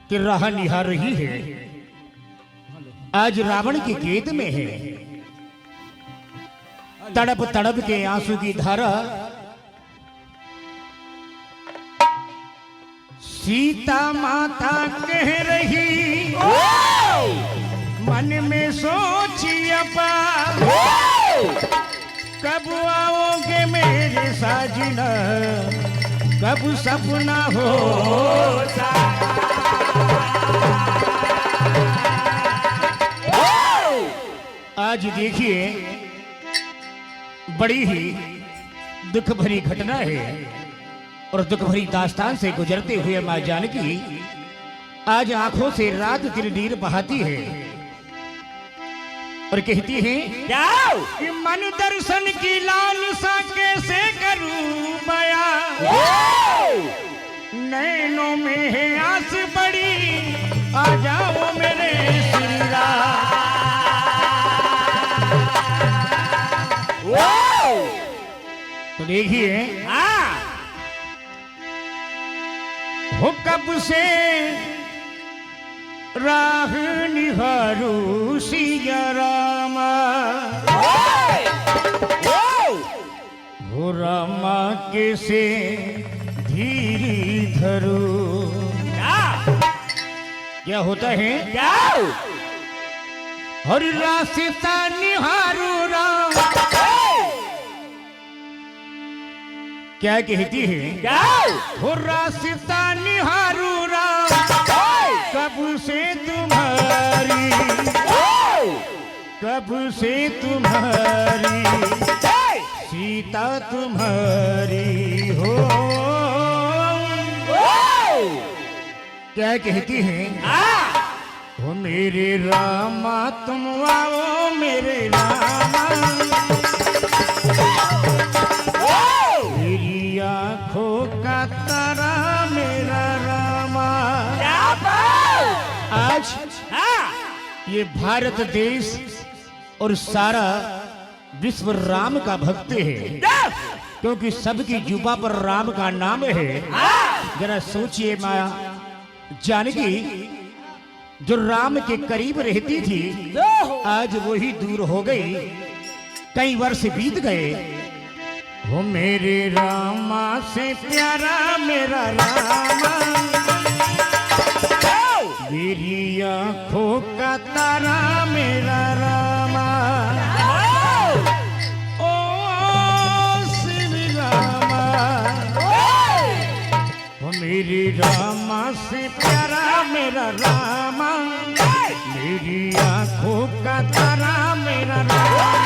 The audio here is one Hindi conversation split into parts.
कि राह निहार रही है, आज रावण के गेद में है। तड़प तड़प के आंसू की धारा सीता माता कह रही, मन में सोची अपा, कब आओगे मेरे साजना, कब सपना हो। आज देखिए बड़ी ही दुख भरी घटना है और दुख भरी दास्तान से गुजरते हुए मां जानकी आज आंखों से रात दिन नीर बहाती है और कहती है क्या कि मन दर्शन की लालसा कैसे करूं बया, नैनों में है आस बड़ी, आ जाओ मेरे श्रीरा। तो देखिए हो कब से राह निहारू सिया रामा, हो रामा कैसे धीरी धरू। क्या होता है क्या हर रास्ता निहारू राम, क्या कहती है क्या हो रास्ता निहारू राम, कब से तुम्हारी, कब से तुम्हारी सीता तुम्हारी हो। क्या कहती है हो मेरे रामा तुम आओ मेरे रामा, मेरी आंखों का तारा मेरा रामा। आज ये भारत देश और सारा विश्व राम का भक्त है, क्योंकि सबकी जुबा पर राम का नाम है। जरा सोचिए मां जानकी जो राम के करीब रहती थी आज वही दूर हो गई, कई वर्ष बीत गए। वो मेरे रामा से प्यारा मेरा रामा, मेरी आंखों का तारा मेरा रामा। ओ श्री रामा, वो मेरी रामा से प्यारा मेरा रामा, मेरी आंखों का तारा मेरा रामा।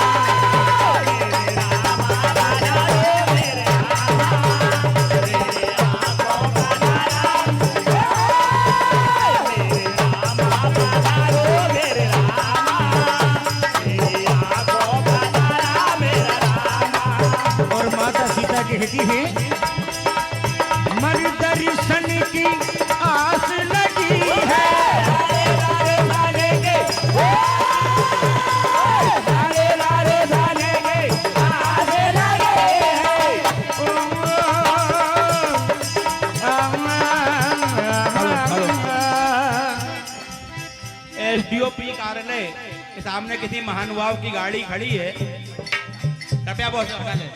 कहती है मन दर्शन की आस लगी है, एसडीओपी कार्यालय के सामने किसी महानुभाव की गाड़ी खड़ी है, कृपया बहुत हटा लें।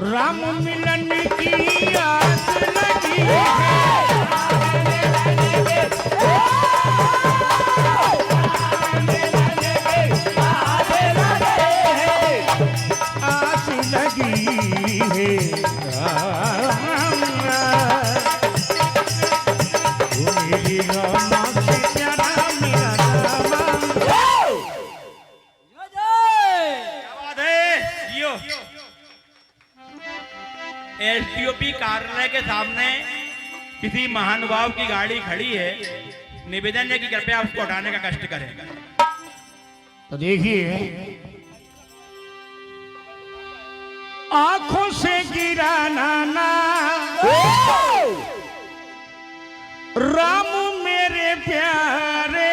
राम मिलन की आस लगी है, आस लगी है, मेरी रामा से प्यारा मेरा रामा। एसडीओपी कार्यालय के सामने किसी महानुभाव की गाड़ी खड़ी है, निवेदन है कि कृपया उसको हटाने का कष्ट करें। तो देखिए आंखों से गिरा नाना राम मेरे प्यारे,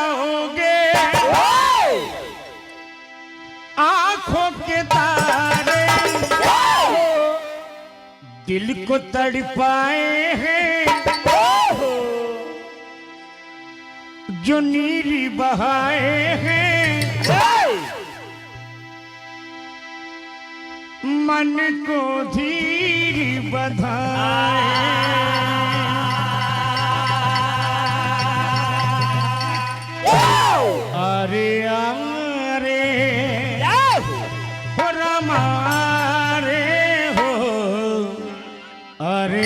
गिराओगे आंखों के तारे दिल को तड़पाए हैं जो नीली बहाए हैं मन को धीर बधाए अरे अरे हो रमा रे हो अरे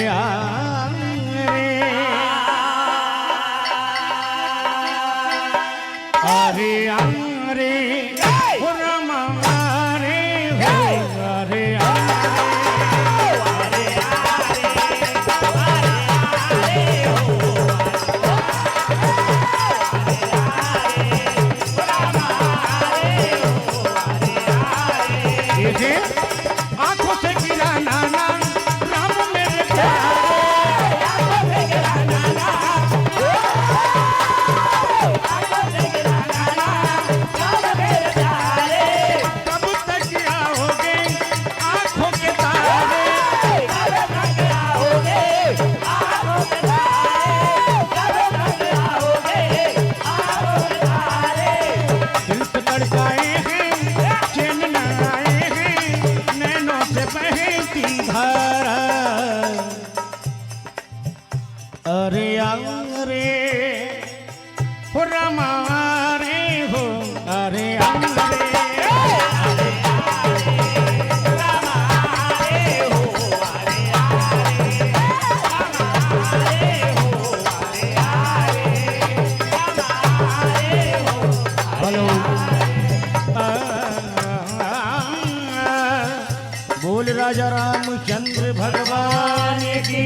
अरे अरे हो रमा रे हो अरे आंखों से गिरा नाना राम मेरे कब तक आओगे आंखों के तारे दिल पे तड़पाए हैं चैन न आए हैं नैनों से बहती धारा अरे अरे हो रमा रे हो अरे अरे हेलो बोल राजा रामचंद्र भगवान की